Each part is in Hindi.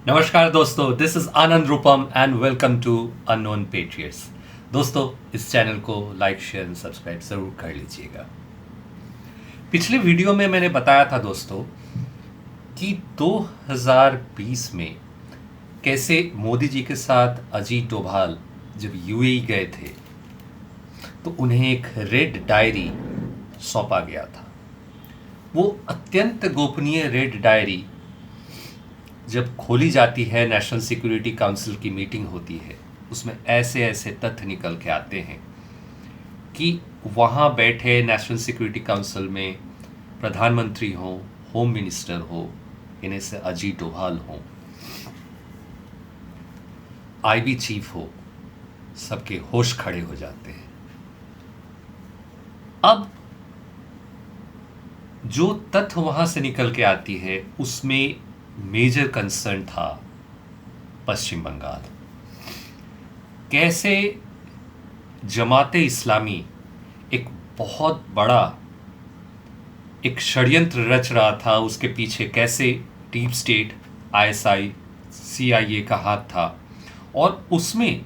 नमस्कार दोस्तों, this is Anand Roopam and welcome to unknown patriots. दोस्तों, इस चैनल को लाइक शेयर एंड सब्सक्राइब ज़रूर कर लीजिएगा। पिछले वीडियो में मैंने बताया था दोस्तों कि 2020 में कैसे मोदी जी के साथ अजीत डोभाल जब यूएई गए थे तो उन्हें एक रेड डायरी सौंपा गया था। वो अत्यंत गोपनीय रेड डायरी जब खोली जाती है, नेशनल सिक्योरिटी काउंसिल की मीटिंग होती है, उसमें ऐसे ऐसे तथ्य निकल के आते हैं कि वहाँ बैठे नेशनल सिक्योरिटी काउंसिल में प्रधानमंत्री हो, होम मिनिस्टर हो, इन्हें से अजीत डोभाल हो, आईबी चीफ हो, सबके होश खड़े हो जाते हैं। अब जो तथ्य वहाँ से निकल के आती है उसमें मेजर कंसर्न था पश्चिम बंगाल। कैसे जमाते इस्लामी एक बहुत बड़ा एक षड्यंत्र रच रहा था, उसके पीछे कैसे डीप स्टेट, आईएसआई, सीआईए का हाथ था, और उसमें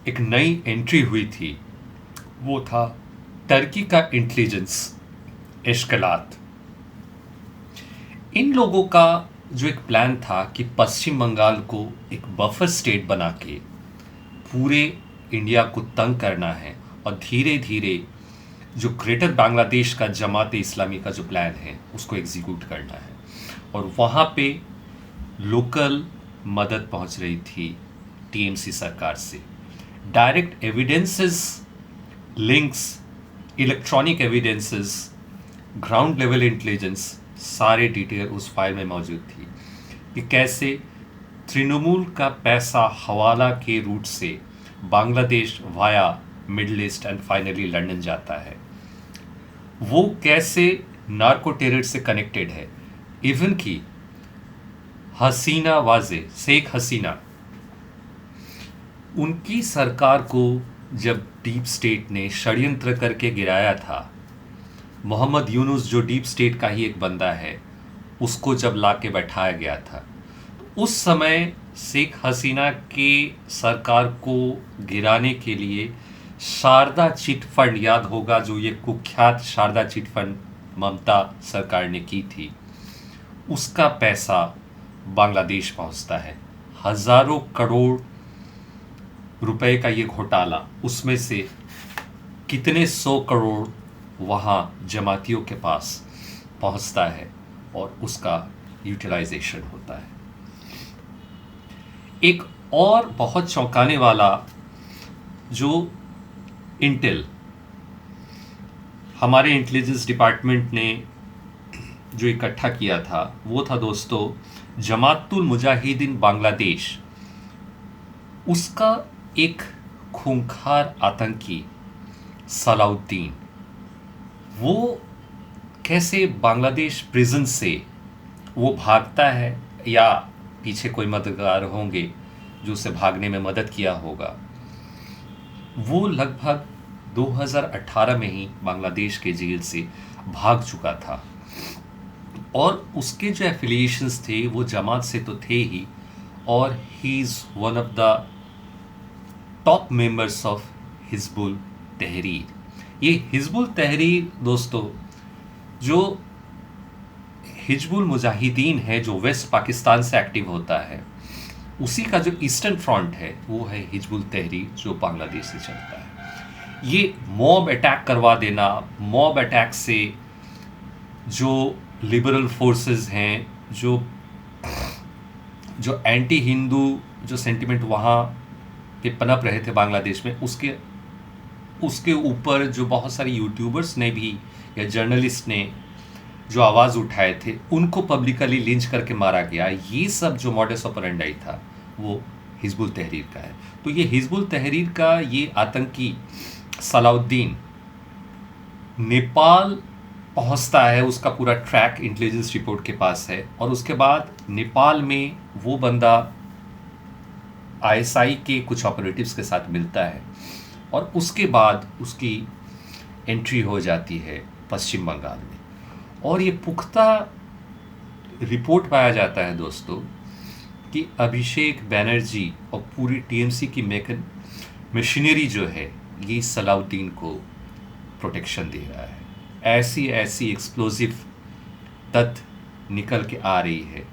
एक नई एंट्री हुई थी, वो था टर्की का इंटेलिजेंस एशकलात। इन लोगों का जो एक प्लान था कि पश्चिम बंगाल को एक बफर स्टेट बना के पूरे इंडिया को तंग करना है और धीरे धीरे जो ग्रेटर बांग्लादेश का जमाते इस्लामी का जो प्लान है उसको एग्जीक्यूट करना है। और वहाँ पे लोकल मदद पहुँच रही थी टीएमसी सरकार से। Direct evidences, links, electronic evidences, ground level intelligence, सारे डिटेल उस फाइल में मौजूद थी कि कैसे तृणमूल का पैसा हवाला के रूट से Bangladesh via middle east and finally London जाता है। वो कैसे नार्को टेरर से कनेक्टेड है। इवन कि हसीना वाजे, शेख हसीना, उनकी सरकार को जब डीप स्टेट ने षड्यंत्र करके गिराया था, मोहम्मद यूनुस जो डीप स्टेट का ही एक बंदा है, उसको जब ला के बैठाया गया था, उस समय शेख हसीना के सरकार को गिराने के लिए शारदा चिट फंड, याद होगा, जो ये कुख्यात शारदा चिट फंड ममता सरकार ने की थी, उसका पैसा बांग्लादेश पहुंचता है। हजारों करोड़ रुपए का ये घोटाला, उसमें से कितने 100 करोड़ वहाँ जमातियों के पास पहुँचता है और उसका यूटिलाइजेशन होता है। एक और बहुत चौंकाने वाला जो इंटेल हमारे इंटेलिजेंस डिपार्टमेंट ने जो इकट्ठा किया था, वो था दोस्तों जमातुल मुजाहिदीन बांग्लादेश, उसका एक खूंखार आतंकी सलाउद्दीन, वो कैसे बांग्लादेश प्रिजन से वो भागता है, या पीछे कोई मददगार होंगे जो उसे भागने में मदद किया होगा। वो लगभग 2018 में ही बांग्लादेश के जेल से भाग चुका था और उसके जो एफिलिएशंस थे वो जमात से तो थे ही, और he is one of the top members of Hizbul तहरीर। ये हिजबुल तहरीर दोस्तों, जो हिजबुल मुजाहिदीन है जो वेस्ट पाकिस्तान से एक्टिव होता है, उसी का जो ईस्टर्न फ्रंट है वो है हिजबुल तहरीर जो बांग्लादेश से चलता है। ये मॉब अटैक करवा देना, मॉब अटैक से जो लिबरल फोर्सेस हैं, जो एंटी हिंदू जो सेंटिमेंट वहाँ पे पनप रहे थे बांग्लादेश में, उसके ऊपर जो बहुत सारे यूट्यूबर्स ने भी या जर्नलिस्ट ने जो आवाज़ उठाए थे, उनको पब्लिकली लिंच करके मारा गया। ये सब जो मॉडस ऑपरेंडाई था वो हिजबुल तहरीर का है। तो ये हिजबुल तहरीर का ये आतंकी सलाउद्दीन नेपाल पहुंचता है, उसका पूरा ट्रैक इंटेलिजेंस रिपोर्ट के पास है, और उसके बाद नेपाल में वो बंदा आईएसआई के कुछ ऑपरेटिव्स के साथ मिलता है और उसके बाद उसकी एंट्री हो जाती है पश्चिम बंगाल में। और ये पुख्ता रिपोर्ट पाया जाता है दोस्तों कि अभिषेक बैनर्जी और पूरी टीएमसी की मशीनरी जो है ये सलाउद्दीन को प्रोटेक्शन दे रहा है। ऐसी ऐसी एक्सप्लोजिव तथ्य निकल के आ रही है,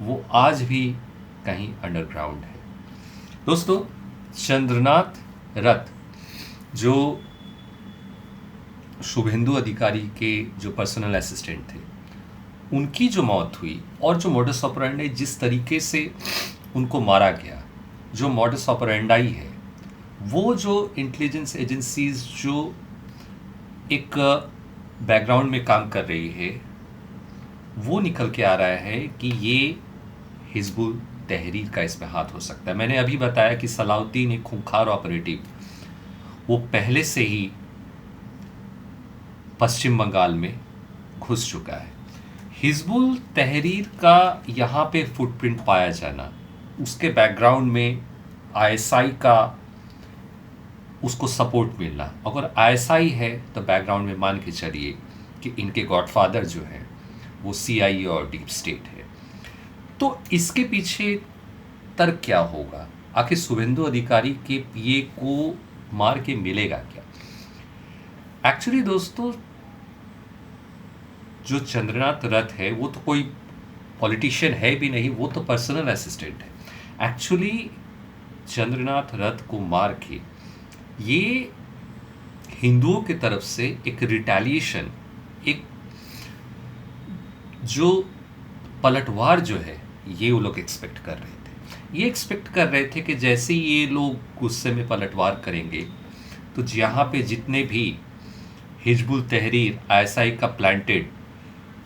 वो आज भी कहीं अंडरग्राउंड है। दोस्तों, चंद्रनाथ रथ जो शुभेंदु अधिकारी के जो पर्सनल असिस्टेंट थे, उनकी जो मौत हुई और जो मॉडस ऑपरेंडाई जिस तरीके से उनको मारा गया, जो मॉडस ऑपरेंडाई है, वो जो इंटेलिजेंस एजेंसीज जो एक बैकग्राउंड में काम कर रही है, वो निकल के आ रहा है कि ये हिजबुल तहरीर का इसमें हाथ हो सकता है। मैंने अभी बताया कि सलाउद्दीन एक खूंखार ऑपरेटिव, वो पहले से ही पश्चिम बंगाल में घुस चुका है। हिजबुल तहरीर का यहाँ पे फुटप्रिंट पाया जाना, उसके बैकग्राउंड में आईएसआई का उसको सपोर्ट मिलना, अगर आईएसआई है तो बैकग्राउंड में मान के चलिए कि इनके गॉडफादर जो है वो सीआईए और डीप स्टेट है। तो इसके पीछे तर्क क्या होगा? आखिर शुभेंदु अधिकारी के पीए को मार के मिलेगा क्या? एक्चुअली दोस्तों, जो चंद्रनाथ रथ है वो तो कोई पॉलिटिशियन है भी नहीं, वो तो पर्सनल असिस्टेंट है। एक्चुअली चंद्रनाथ रथ को मार के ये हिंदुओं की तरफ से एक रिटेलिएशन, एक जो पलटवार जो है, ये वो लोग एक्सपेक्ट कर रहे थे। ये एक्सपेक्ट कर रहे थे कि जैसे ये लोग गुस्से में पलटवार करेंगे तो यहाँ पे जितने भी हिजबुल तहरीर आईएसआई का प्लांटेड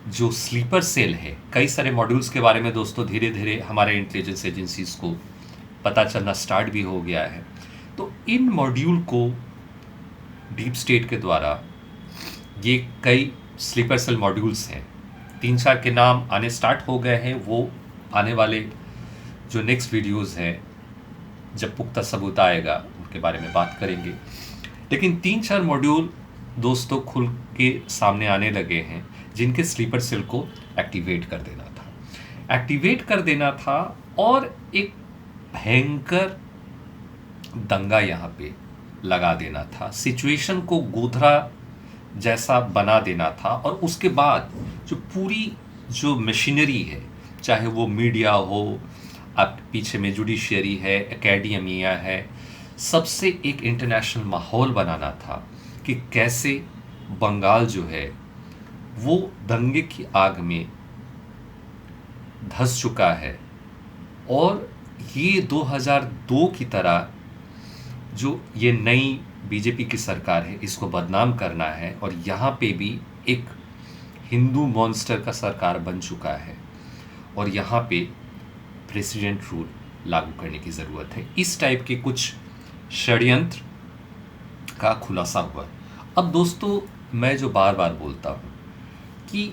जो स्लीपर सेल है, कई सारे मॉड्यूल्स के बारे में दोस्तों धीरे धीरे हमारे इंटेलिजेंस एजेंसीज को पता चलना स्टार्ट भी हो गया है। तो इन मॉड्यूल को डीप स्टेट के द्वारा, ये कई स्लीपर सेल मॉड्यूल्स हैं, 3-4 के नाम आने स्टार्ट हो गए हैं। वो आने वाले जो नेक्स्ट वीडियोस हैं, जब पुख्ता सबूत आएगा उनके बारे में बात करेंगे। लेकिन 3-4 मॉड्यूल दोस्तों खुल के सामने आने लगे हैं, जिनके स्लीपर सेल को एक्टिवेट कर देना था और एक भयंकर दंगा यहाँ पे लगा देना था, सिचुएशन को गोधरा जैसा बना देना था। और उसके बाद जो पूरी जो मशीनरी है, चाहे वो मीडिया हो, आप पीछे में जुडिशियरी है, एकेडमिया है, सबसे एक इंटरनेशनल माहौल बनाना था कि कैसे बंगाल जो है वो दंगे की आग में धंस चुका है और ये 2002 की तरह जो ये नई बीजेपी की सरकार है, इसको बदनाम करना है। और यहाँ पे भी एक हिंदू मॉन्स्टर का सरकार बन चुका है और यहाँ पे प्रेसिडेंट रूल लागू करने की ज़रूरत है। इस टाइप के कुछ षड्यंत्र का खुलासा हुआ। अब दोस्तों, मैं जो बार बार बोलता हूँ कि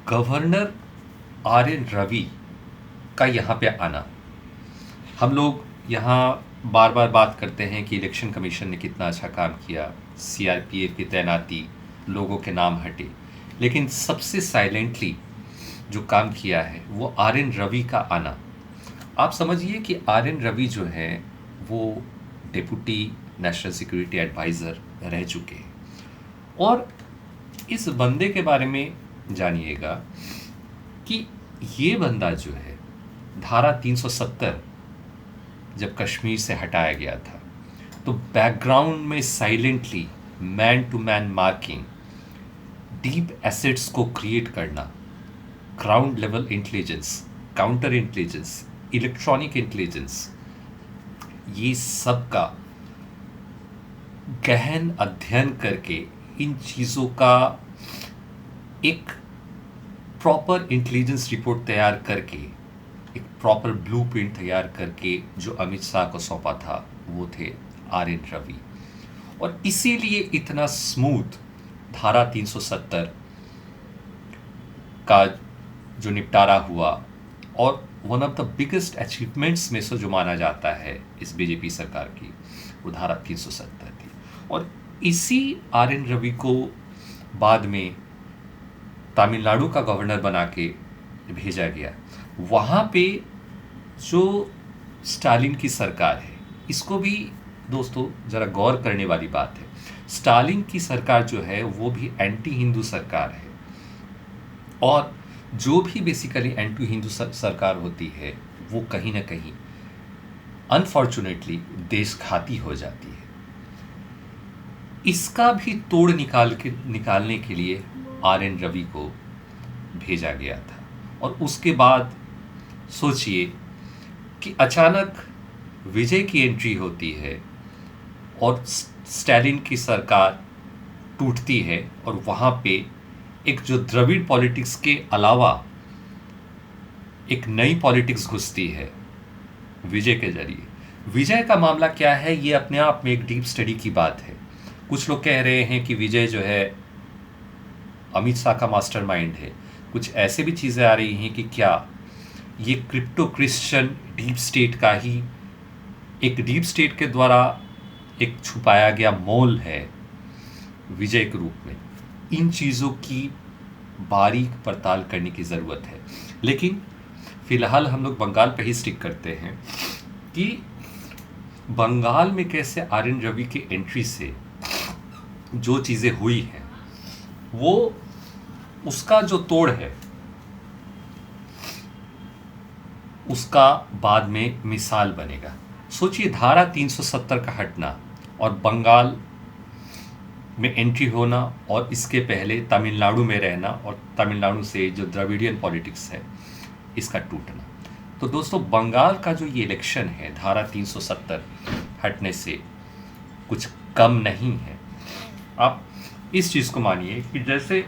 गवर्नर आर.एन. रवि का यहाँ पे आना, हम लोग यहाँ बार बार बात करते हैं कि इलेक्शन कमीशन ने कितना अच्छा काम किया, सीआरपीएफ की तैनाती, लोगों के नाम हटे, लेकिन सबसे साइलेंटली जो काम किया है वो आर.एन. रवि का आना। आप समझिए कि आर.एन. रवि जो है वो डिप्टी नेशनल सिक्योरिटी एडवाइज़र रह चुके हैं। और इस बंदे के बारे में जानिएगा कि ये बंदा जो है, धारा 370 जब कश्मीर से हटाया गया था तो बैकग्राउंड में silently man to man marking, deep assets को क्रिएट करना, ground level intelligence, counter intelligence, electronic intelligence, ये सब का गहन अध्ययन करके इन चीज़ों का एक प्रॉपर इंटेलिजेंस रिपोर्ट तैयार करके, एक प्रॉपर ब्लूप्रिंट तैयार करके जो अमित शाह को सौंपा था, वो थे आर.एन. रवि। और इसीलिए इतना स्मूथ धारा 370 का जो निपटारा हुआ और one of the biggest achievements में से जो माना जाता है इस बीजेपी सरकार की, वो धारा 370 थी। और इसी आर.एन. रवि को बाद में तमिलनाडु का गवर्नर बना के भेजा गया। वहाँ पे जो स्टालिन की सरकार है, इसको भी दोस्तों ज़रा गौर करने वाली बात है। स्टालिन की सरकार जो है वो भी एंटी हिंदू सरकार है, और जो भी बेसिकली एंटी हिंदू सरकार होती है वो कहीं ना कहीं अनफॉर्चुनेटली देशघाती हो जाती है। इसका भी तोड़ निकालने के लिए आर.एन. रवि को भेजा गया था। और उसके बाद सोचिए कि अचानक विजय की एंट्री होती है और स्टालिन की सरकार टूटती है, और वहाँ पे एक जो द्रविड़ पॉलिटिक्स के अलावा एक नई पॉलिटिक्स घुसती है विजय के जरिए। विजय का मामला क्या है, ये अपने आप में एक डीप स्टडी की बात है। कुछ लोग कह रहे हैं कि विजय जो है अमित शाह का मास्टरमाइंड है। कुछ ऐसे भी चीज़ें आ रही हैं कि क्या ये क्रिप्टो क्रिश्चियन डीप स्टेट का ही एक डीप स्टेट के द्वारा एक छुपाया गया मोल है विजय के रूप में। इन चीज़ों की बारीक पड़ताल करने की ज़रूरत है। लेकिन फिलहाल हम लोग बंगाल पे ही स्टिक करते हैं कि बंगाल में कैसे आर.एन. रवि की एंट्री से जो चीज़ें हुई हैं वो उसका जो तोड़ है उसका बाद में मिसाल बनेगा। सोचिए, धारा 370 का हटना और बंगाल में एंट्री होना, और इसके पहले तमिलनाडु में रहना, और तमिलनाडु से जो द्रविडियन पॉलिटिक्स है इसका टूटना। तो दोस्तों, बंगाल का जो ये इलेक्शन है धारा 370 हटने से कुछ कम नहीं है। आप इस चीज़ को मानिए कि जैसे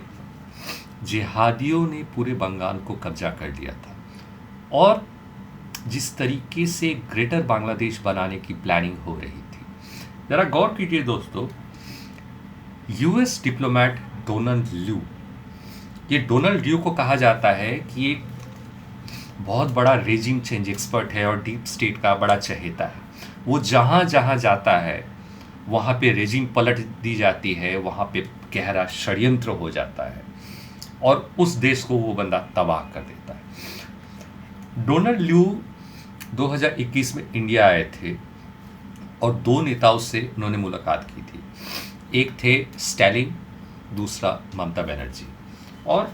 जिहादियों ने पूरे बंगाल को कब्जा कर लिया था, और जिस तरीके से ग्रेटर बांग्लादेश बनाने की प्लानिंग हो रही थी। ज़रा गौर कीजिए दोस्तों, यूएस डिप्लोमेट डोनाल्ड ल्यू, ये डोनाल्ड ल्यू को कहा जाता है कि एक बहुत बड़ा रेजिम चेंज एक्सपर्ट है और डीप स्टेट का बड़ा चहेता है। वो जहाँ जहाँ जाता है वहाँ पे रेजिम पलट दी जाती है, वहाँ पे गहरा षड्यंत्र हो जाता है और उस देश को वो बंदा तबाह कर देता है। डोनाल्ड ल्यू 2021 में इंडिया आए थे और दो नेताओं से उन्होंने मुलाकात की थी। एक थे स्टालिन, दूसरा ममता बनर्जी। और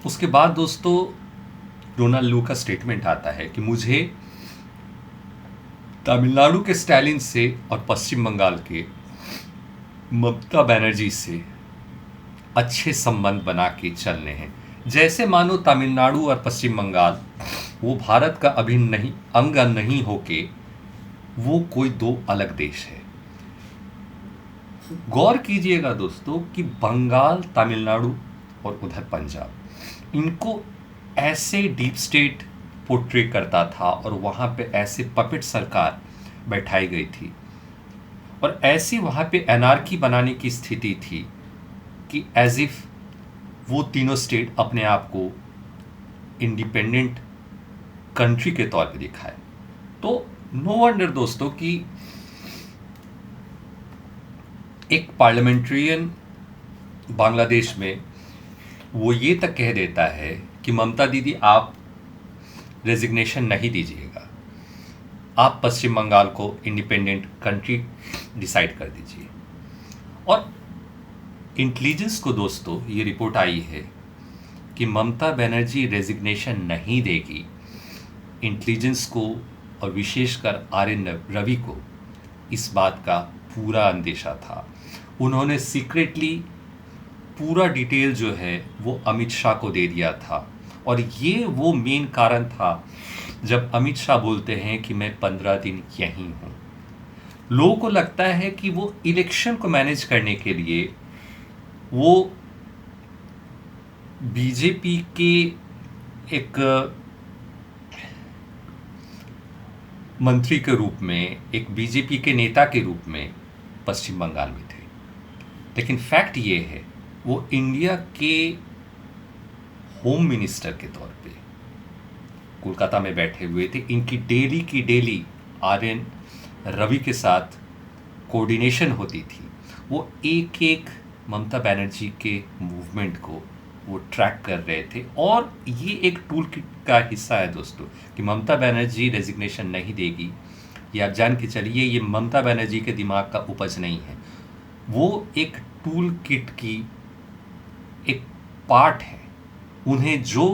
उसके बाद दोस्तों डोनाल्ड ल्यू का स्टेटमेंट आता है कि मुझे तमिलनाडु के स्टालिन से और पश्चिम बंगाल के ममता बनर्जी से अच्छे संबंध बना के चलने हैं, जैसे मानो तमिलनाडु और पश्चिम बंगाल वो भारत का अभिन्न अंग नहीं होके वो कोई दो अलग देश है। गौर कीजिएगा दोस्तों कि बंगाल, तमिलनाडु और उधर पंजाब, इनको ऐसे डीप स्टेट पोर्ट्रे करता था और वहाँ पे ऐसे पपेट सरकार बैठाई गई थी और ऐसी वहाँ पे एनार्की बनाने की स्थिति थी कि एज इफ वो तीनों स्टेट अपने आप को इंडिपेंडेंट कंट्री के तौर पे दिखाए। तो नो वंडर दोस्तों कि एक पार्लियामेंट्रियन बांग्लादेश में वो ये तक कह देता है कि ममता दीदी आप रेजिग्नेशन नहीं दीजिएगा, आप पश्चिम बंगाल को इंडिपेंडेंट कंट्री डिसाइड कर दीजिए। और इंटेलिजेंस को दोस्तों ये रिपोर्ट आई है कि ममता बनर्जी रेजिग्नेशन नहीं देगी। इंटेलिजेंस को और विशेषकर आर.एन. रवि को इस बात का पूरा अंदेशा था। उन्होंने सीक्रेटली पूरा डिटेल जो है वो अमित शाह को दे दिया था और ये वो मेन कारण था जब अमित शाह बोलते हैं कि मैं 15 दिन यहीं हूँ। लोगों को लगता है कि वो इलेक्शन को मैनेज करने के लिए वो बीजेपी के एक मंत्री के रूप में, एक बीजेपी के नेता के रूप में पश्चिम बंगाल में थे, लेकिन फैक्ट ये है वो इंडिया के होम मिनिस्टर के तौर पे कोलकाता में बैठे हुए थे। इनकी डेली की डेली आर.एन. रवि के साथ कोऑर्डिनेशन होती थी। वो एक एक ममता बनर्जी के मूवमेंट को वो ट्रैक कर रहे थे। और ये एक टूल किट का हिस्सा है दोस्तों कि ममता बनर्जी रेजिग्नेशन नहीं देगी, ये आप जान के चलिए ये ममता बनर्जी के दिमाग का उपज नहीं है, वो एक टूल किट की एक पार्ट है। उन्हें जो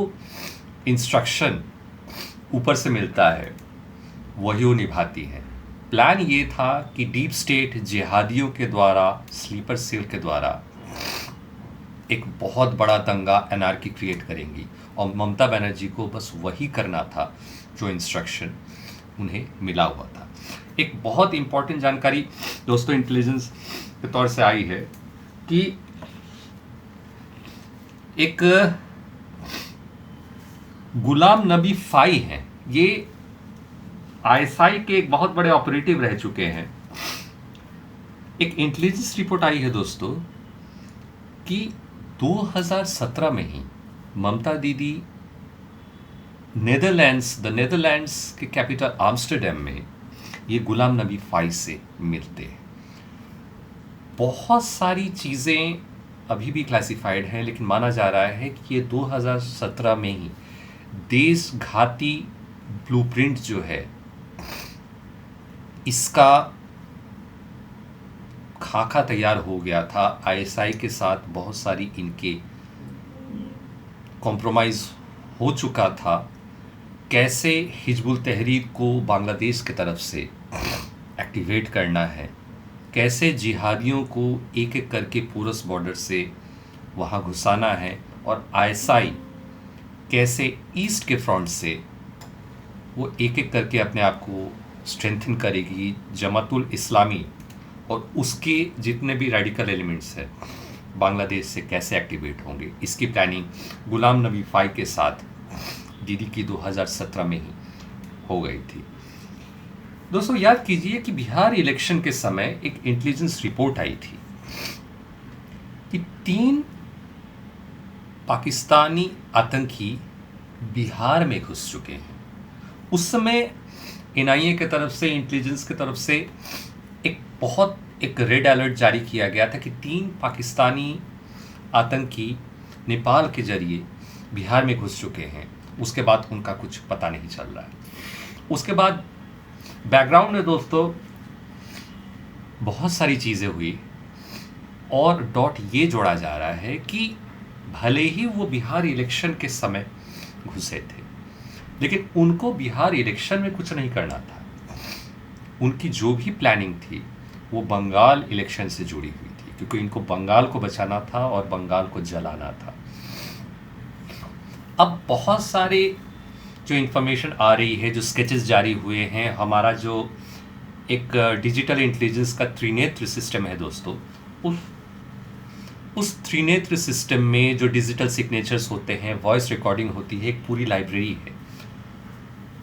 इंस्ट्रक्शन ऊपर से मिलता है वही वो निभाती है। प्लान ये था कि डीप स्टेट जिहादियों के द्वारा, स्लीपर सेल के द्वारा एक बहुत बड़ा दंगा, एनार्की क्रिएट करेंगी, और ममता बनर्जी को बस वही करना था जो इंस्ट्रक्शन उन्हें मिला हुआ था। एक बहुत इंपॉर्टेंट जानकारी दोस्तों इंटेलिजेंस के तौर से आई है कि एक गुलाम नबी फाई हैं, ये आईएसआई के एक बहुत बड़े ऑपरेटिव रह चुके हैं। एक इंटेलिजेंस रिपोर्ट आई है दोस्तों कि 2017 में ही ममता दीदी नेदरलैंड्स के कैपिटल आम्स्टरडैम में ये गुलाम नबी फाई से मिलते हैं। बहुत सारी चीज़ें अभी भी क्लासिफाइड हैं, लेकिन माना जा रहा है कि ये 2017 में ही देशघाती ब्लूप्रिंट जो है इसका खाका तैयार हो गया था। आईएसआई के साथ बहुत सारी इनके कॉम्प्रोमाइज़ हो चुका था। कैसे हिजबुल तहरीर को बांग्लादेश की तरफ से एक्टिवेट करना है, कैसे जिहादियों को एक एक करके पोरस बॉर्डर से वहाँ घुसाना है, और आईएसआई कैसे ईस्ट के फ्रंट से वो एक एक करके अपने आप को स्ट्रेंथन करेगी। जमातुल इस्लामी और उसके जितने भी रेडिकल एलिमेंट्स हैं बांग्लादेश से कैसे एक्टिवेट होंगे, इसकी प्लानिंग गुलाम नबी फाई के साथ दीदी की 2017 में ही हो गई थी। दोस्तों याद कीजिए कि बिहार इलेक्शन के समय एक इंटेलिजेंस रिपोर्ट आई थी कि 3 पाकिस्तानी आतंकी बिहार में घुस चुके हैं। उस समय एनआईए की तरफ से, इंटेलिजेंस की तरफ से एक रेड अलर्ट जारी किया गया था कि 3 पाकिस्तानी आतंकी नेपाल के जरिए बिहार में घुस चुके हैं। उसके बाद उनका कुछ पता नहीं चल रहा है। उसके बाद बैकग्राउंड में दोस्तों बहुत सारी चीज़ें हुई, और डॉट ये जोड़ा जा रहा है कि भले ही वो बिहार इलेक्शन के समय घुसे थे, लेकिन उनको बिहार इलेक्शन में कुछ नहीं करना था। उनकी जो भी प्लानिंग थी वो बंगाल इलेक्शन से जुड़ी हुई थी, क्योंकि इनको बंगाल को बचाना था और बंगाल को जलाना था। अब बहुत सारे जो इन्फॉर्मेशन आ रही है, जो स्केचेस जारी हुए हैं, हमारा जो एक डिजिटल इंटेलिजेंस का त्रिनेत्र सिस्टम है दोस्तों, उस त्रिनेत्र सिस्टम में जो डिजिटल सिग्नेचर्स होते हैं, वॉइस रिकॉर्डिंग होती है, एक पूरी लाइब्रेरी है।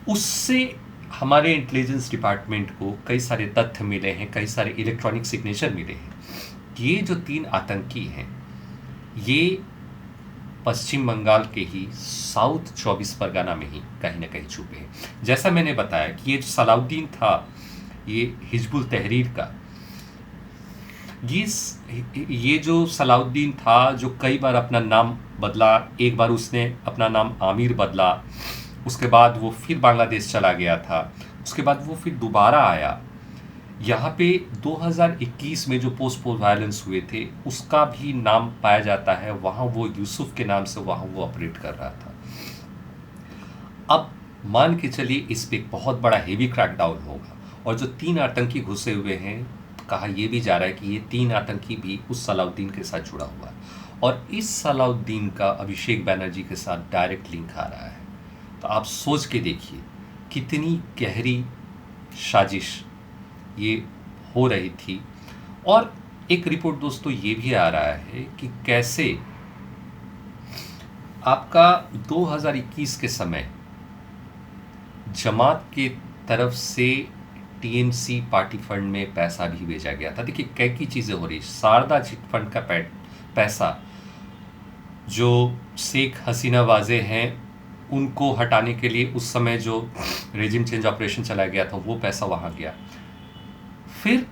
उससे हमारे इंटेलिजेंस डिपार्टमेंट को कई सारे तथ्य मिले हैं, कई सारे इलेक्ट्रॉनिक सिग्नेचर मिले हैं। ये जो 3 आतंकी हैं ये पश्चिम बंगाल के ही साउथ 24 परगना में ही कहीं ना कहीं छुपे हैं। जैसा मैंने बताया कि ये जो सलाउद्दीन था, ये हिजबुल तहरीर का, ये जो सलाउद्दीन था जो कई बार अपना नाम बदला, एक बार उसने अपना नाम आमिर बदला, उसके बाद वो फिर बांग्लादेश चला गया था, उसके बाद वो फिर दोबारा आया। यहाँ पे 2021 में जो पोस्ट पोल वायलेंस हुए थे उसका भी नाम पाया जाता है, वहाँ वो यूसुफ के नाम से वहाँ वो ऑपरेट कर रहा था। अब मान के चलिए इस पे एक बहुत बड़ा हेवी क्रैकडाउन होगा, और जो 3 आतंकी घुसे हुए हैं, कहा यह भी जा रहा है कि ये 3 आतंकी भी उस सलाउद्दीन के साथ जुड़ा हुआ है, और इस सलाउद्दीन का अभिषेक बनर्जी के साथ डायरेक्ट लिंक आ रहा है। तो आप सोच के देखिए कितनी गहरी साजिश ये हो रही थी। और एक रिपोर्ट दोस्तों ये भी आ रहा है कि कैसे आपका 2021 के समय जमात के तरफ से टीएमसी पार्टी फंड में पैसा भी भेजा गया था। देखिए कई चीज़ें हो रही। शारदा चिट फंड का पैसा जो शेख हसीना वाजे हैं उनको हटाने के लिए उस समय जो रेजिम चेंज ऑपरेशन चला गया था वो पैसा वहाँ गया। फिर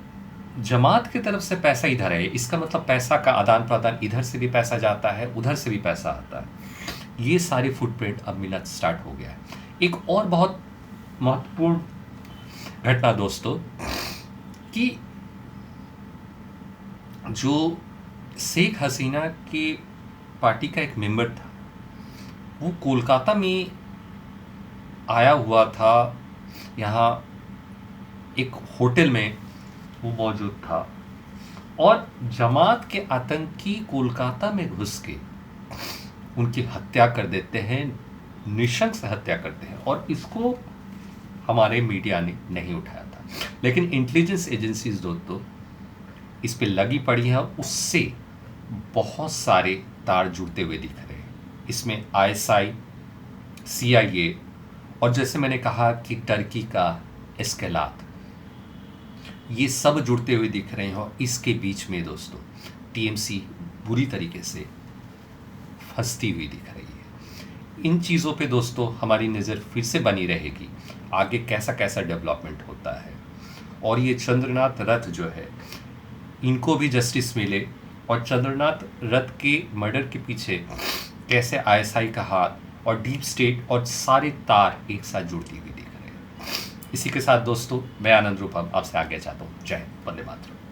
जमात की तरफ से पैसा इधर है, इसका मतलब पैसा का आदान प्रदान, इधर से भी पैसा जाता है, उधर से भी पैसा आता है। ये सारे फुटप्रिंट अब मिलना स्टार्ट हो गया है। एक और बहुत महत्वपूर्ण घटना दोस्तों, कि जो शेख हसीना के पार्टी का एक मेंबर था, वो कोलकाता में आया हुआ था, यहाँ एक होटल में वो मौजूद था, और जमात के आतंकी कोलकाता में घुस के उनकी हत्या कर देते हैं, नृशंस हत्या करते हैं, और इसको हमारे मीडिया ने नहीं उठाया था। लेकिन इंटेलिजेंस एजेंसीज दोस्तों इस पे लगी पड़ी है, उससे बहुत सारे तार जुड़ते हुए दिख रहे हैं। इसमें ISI, CIA, और जैसे मैंने कहा कि टर्की का एस्केलात, ये सब जुड़ते हुए दिख रहे हैं। और इसके बीच में दोस्तों TMC बुरी तरीके से फंसती हुई दिख रही है। इन चीज़ों पे दोस्तों हमारी नज़र फिर से बनी रहेगी, आगे कैसा कैसा डेवलपमेंट होता है। और ये चंद्रनाथ रथ जो है, इनको भी जस्टिस मिले, और चंद्रनाथ रथ के मर्डर के पीछे कैसे ISI का हाथ और डीप स्टेट और सारे तार एक साथ जुड़ती हुई दिख रहे हैं। इसी के साथ दोस्तों मैं आनंद रूपम आपसे आगे चाहता हूँ। जय हिंद, वंदे मातरम।